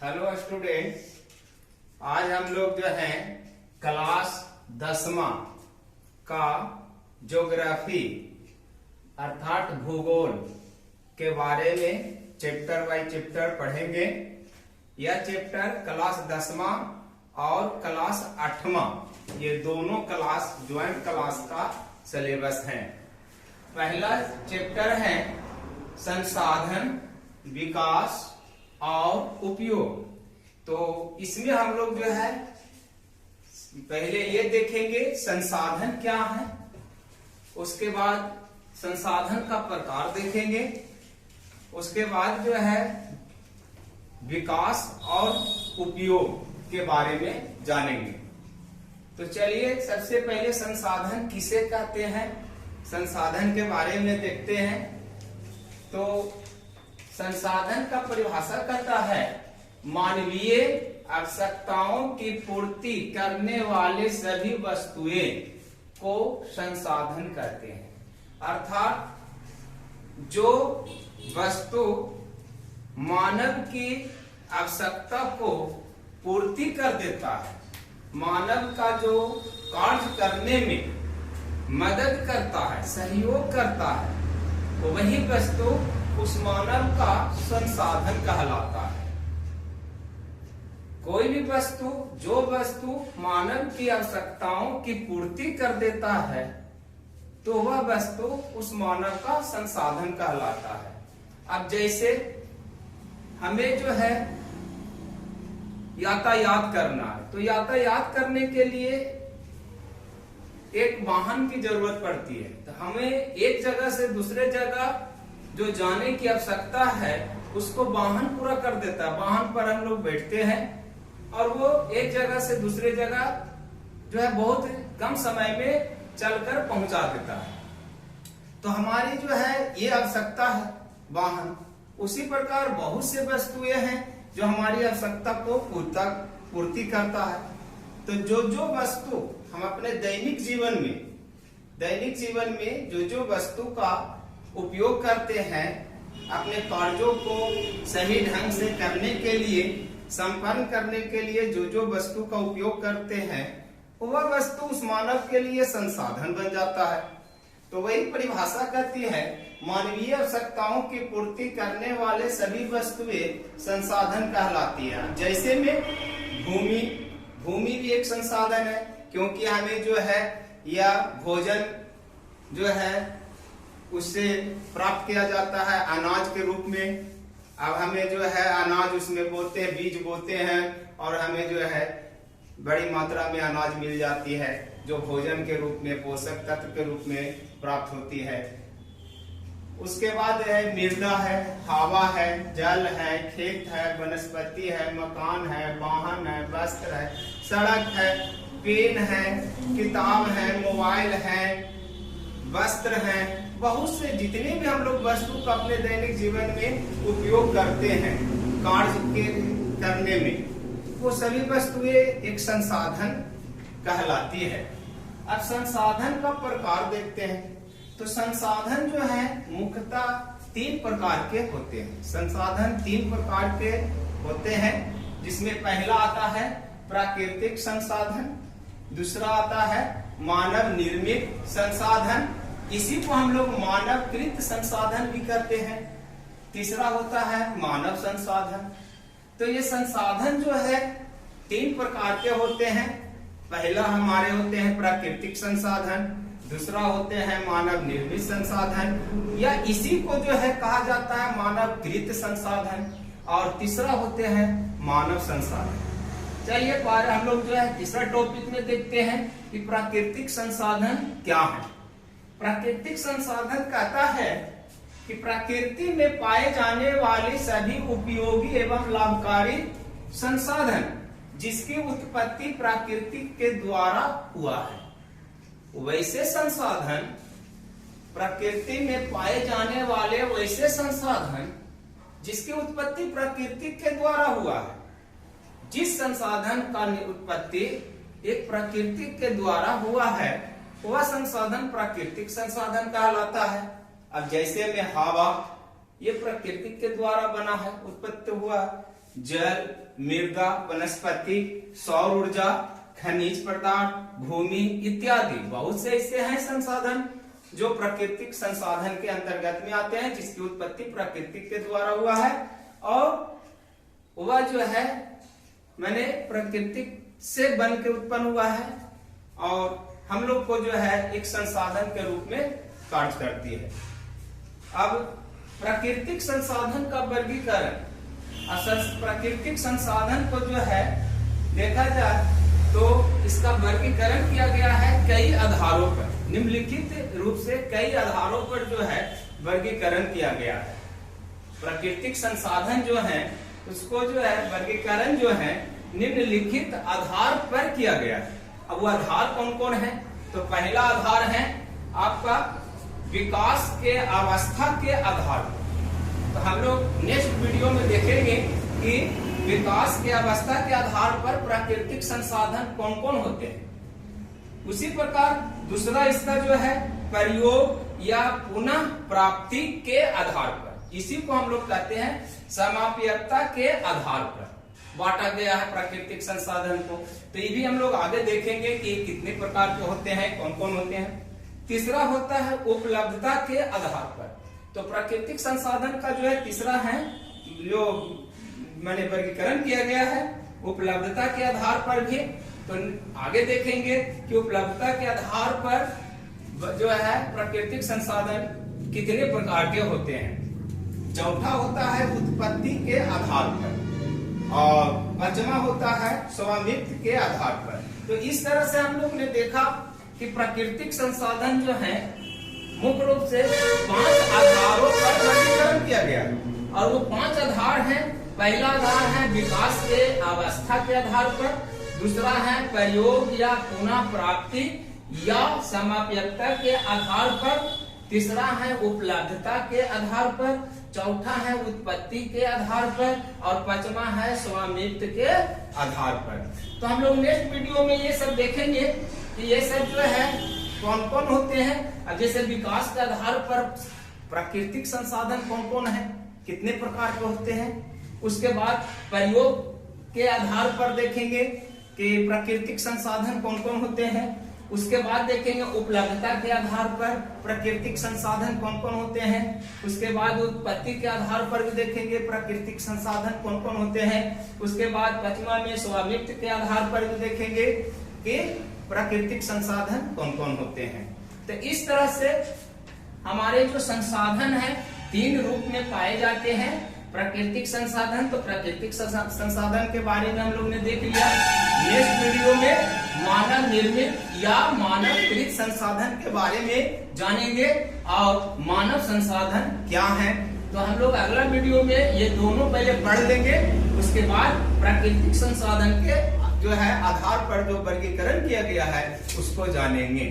Hello student, आज हम लोग जो है क्लास 10वां का ज्योग्राफी अर्थात भूगोल के बारे में चैप्टर बाय चैप्टर पढ़ेंगे। यह चैप्टर क्लास 10वां और क्लास 8वां ये दोनों क्लास ज्वाइंट क्लास का सिलेबस है। पहला चैप्टर है संसाधन, विकास और उपयोग। तो इसमें हम लोग जो है पहले ये देखेंगे संसाधन क्या है, उसके बाद संसाधन का प्रकार देखेंगे, उसके बाद जो है विकास और उपयोग के बारे में जानेंगे। तो चलिए सबसे पहले संसाधन किसे कहते हैं, संसाधन के बारे में देखते हैं। तो संसाधन का परिभाषा करता है मानवीय आवश्यकताओं की पूर्ति करने वाले सभी वस्तुएं को संसाधन कहते हैं। अर्थात जो वस्तु मानव की आवश्यकता को पूर्ति कर देता है, मानव का जो कार्य करने में मदद करता है, सहयोग करता है, तो वही वस्तु उस मानव का संसाधन कहलाता है। कोई भी वस्तु, जो वस्तु मानव की आवश्यकताओं की पूर्ति कर देता है, तो वह वस्तु उस मानव का संसाधन कहलाता है। अब जैसे हमें जो है यातायात करना है, तो यातायात करने के लिए एक वाहन की जरूरत पड़ती है। तो हमें एक जगह से दूसरे जगह जो जाने की आवश्यकता है उसको वाहन पूरा कर देता है। वाहन पर हम लोग बैठते हैं और वो एक जगह से दूसरे जगह जो है बहुत कम समय में चलकर पहुंचा देता है। तो हमारी जो है ये आवश्यकता है वाहन। उसी प्रकार बहुत से वस्तुएं हैं जो हमारी आवश्यकता को पूर्ति करता है। तो जो वस्तु हम अपने दैनिक जीवन में जो वस्तु का उपयोग करते हैं, अपने कार्यों को सही ढंग से करने के लिए, संपन्न करने के लिए जो वस्तु का उपयोग करते हैं, वह वस्तु उस मानव के लिए संसाधन बन जाता है। तो वही परिभाषा कहती है मानवीय आवश्यकताओं की पूर्ति करने वाले सभी वस्तुएं संसाधन कहलाती है। जैसे में भूमि भी एक संसाधन है, क्योंकि हमें जो है यह भोजन जो है उससे प्राप्त किया जाता है अनाज के रूप में। अब हमें जो है अनाज उसमें बोते हैं, बीज बोते हैं और हमें जो है बड़ी मात्रा में अनाज मिल जाती है, जो भोजन के रूप में, पोषक तत्व के रूप में प्राप्त होती है। उसके बाद है मृदा है, हवा है, जल है, खेत है, वनस्पति है, मकान है, वाहन है, वस्त्र है, सड़क है, पेन है, किताब है, मोबाइल है, वस्त्र है। बहुत से जितने भी हम लोग वस्तु का अपने दैनिक जीवन में उपयोग करते हैं कार्य के करने में, वो सभी वस्तुएं एक संसाधन कहलाती है। अब संसाधन का प्रकार देखते हैं। तो संसाधन जो है मुख्यतः 3 प्रकार के होते हैं। संसाधन 3 प्रकार के होते हैं, जिसमें पहला आता है प्राकृतिक संसाधन, दूसरा आता है मानव निर्मित संसाधन, इसी को हम लोग मानवकृत संसाधन भी कहते हैं, तीसरा होता है मानव संसाधन। तो ये संसाधन जो है 3 प्रकार के होते हैं। पहला हमारे होते हैं प्राकृतिक संसाधन, दूसरा होते हैं मानव निर्मित संसाधन, या इसी को जो है कहा जाता है मानवकृत संसाधन, और तीसरा होते हैं मानव संसाधन। चलिए हम लोग जो है तीसरा टॉपिक में देखते हैं कि प्राकृतिक संसाधन क्या है। प्राकृतिक संसाधन कहता है कि प्रकृति में पाए जाने वाले सभी उपयोगी एवं लाभकारी संसाधन जिसकी उत्पत्ति प्रकृति के द्वारा हुआ है, वैसे संसाधन, प्रकृति में पाए जाने वाले वैसे संसाधन जिसकी उत्पत्ति प्रकृति के द्वारा हुआ है। जिस संसाधन का उत्पत्ति एक प्रकृति के द्वारा हुआ है, वह संसाधन प्राकृतिक संसाधन कहलाता है। अब जैसे में हवा, ये प्रकृति के द्वारा बना है, उत्पत्ति हुआ, जल, मृदा, वनस्पति, सौर ऊर्जा, खनिज पदार्थ, भूमि इत्यादि बहुत से ऐसे हैं संसाधन जो प्राकृतिक संसाधन के अंतर्गत में आते हैं, जिसकी उत्पत्ति प्रकृति के द्वारा हुआ है और वह जो है मैंने प्राकृतिक से बन के उत्पन्न हुआ है और हम लोग को जो है एक संसाधन के रूप में कार्य करती है। अब प्राकृतिक संसाधन का वर्गीकरण, प्राकृतिक संसाधन को जो है देखा जाए तो इसका वर्गीकरण किया गया है कई आधारों पर, निम्नलिखित रूप से कई आधारों पर जो है वर्गीकरण किया गया है। प्राकृतिक संसाधन जो है उसको जो है वर्गीकरण जो है निम्नलिखित आधार पर किया गया है। अब वो आधार कौन कौन है? तो पहला आधार है आपका विकास के अवस्था के आधार पर। तो हम लोग नेक्स्ट वीडियो में देखेंगे कि विकास के अवस्था के आधार पर प्राकृतिक संसाधन कौन कौन होते हैं। उसी प्रकार दूसरा इसका जो है प्रयोग या पुनः प्राप्ति के आधार पर, इसी को हम लोग कहते हैं समाप्यता के आधार पर बांटा गया है प्राकृतिक संसाधन को। तो ये भी हम लोग आगे देखेंगे कि कितने प्रकार के होते हैं, कौन कौन होते हैं। तीसरा होता है उपलब्धता के आधार पर। तो प्राकृतिक संसाधन का जो है तीसरा है जो मैंने वर्गीकरण किया गया है उपलब्धता के आधार पर भी। तो आगे देखेंगे कि उपलब्धता के आधार पर जो है प्राकृतिक संसाधन कितने प्रकार के होते हैं। चौथा होता है उत्पत्ति के आधार पर और पांचवा होता है स्वामित्व के आधार पर। तो इस तरह से हम लोग ने देखा कि प्राकृतिक संसाधन जो है मुख्य रूप से 5 आधारों पर वर्गीकरण किया गया और वो 5 आधार हैं। पहला आधार है विकास के अवस्था के आधार पर, दूसरा है प्रयोग या पुनः प्राप्ति या समाप्यता के आधार पर, तीसरा है उपलब्धता के आधार पर, चौथा है उत्पत्ति के आधार पर और पांचवा है स्वामित्व के आधार पर। तो हम लोग नेक्स्ट वीडियो में ये सब देखेंगे कि ये सब जो है कौन कौन होते हैं। अब जैसे विकास के आधार पर प्राकृतिक संसाधन कौन कौन है, कितने प्रकार के होते हैं। उसके बाद प्रयोग के आधार पर देखेंगे कि प्राकृतिक संसाधन कौन कौन होते हैं। उसके बाद देखेंगे उपलब्धता के आधार पर प्राकृतिक संसाधन कौन कौन होते हैं। उसके बाद उत्पत्ति के आधार पर भी देखेंगे प्राकृतिक संसाधन कौन कौन होते हैं। उसके बाद पांचवा में स्वामित्व के आधार पर भी देखेंगे कि प्राकृतिक संसाधन कौन कौन होते हैं। तो इस तरह से हमारे जो संसाधन है 3 रूप में पाए जाते हैं। प्राकृतिक संसाधन, तो प्राकृतिक संसाधन के बारे में हम लोग ने देख लिया। नेक्स्ट वीडियो में मानव निर्मित या मानवकृत संसाधन के बारे में जानेंगे और मानव संसाधन क्या है। तो हम लोग अगला वीडियो में ये दोनों पहले पढ़ लेंगे, उसके बाद प्राकृतिक संसाधन के जो है आधार पर जो वर्गीकरण किया गया है उसको जानेंगे।